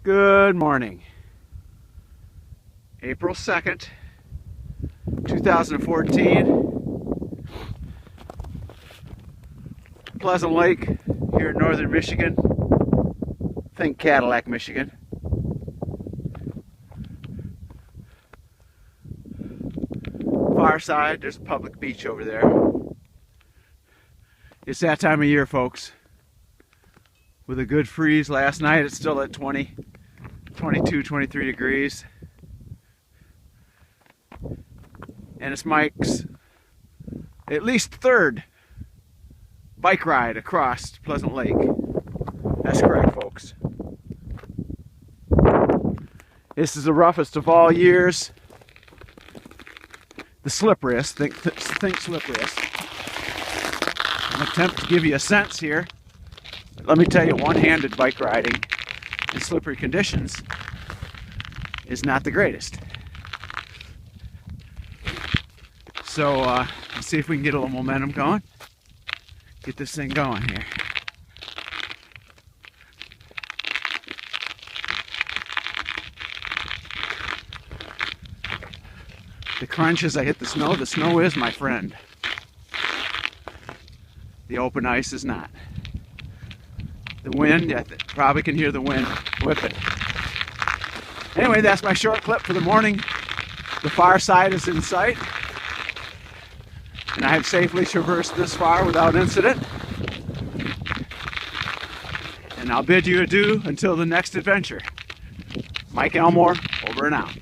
Good morning. April 2nd, 2014. Pleasant Lake here in northern Michigan. Think Cadillac, Michigan. Far side, there's a public beach over there. It's that time of year, folks. With a good freeze last night, it's still at 20, 22, 23 degrees. And it's Mike's at least third bike ride across Pleasant Lake. That's correct, folks. This is the roughest of all years. The slipperiest, think slipperiest. I'm going to attempt to give you a sense here. Let me tell you, one-handed bike riding in slippery conditions is not the greatest. So let's see if we can get a little momentum going. Get this thing going here. The crunch as I hit the snow is my friend. The open ice is not. The wind, I probably can hear the wind whipping. Anyway, that's my short clip for the morning. The far side is in sight. And I have safely traversed this far without incident. And I'll bid you adieu until the next adventure. Mike Elmore, over and out.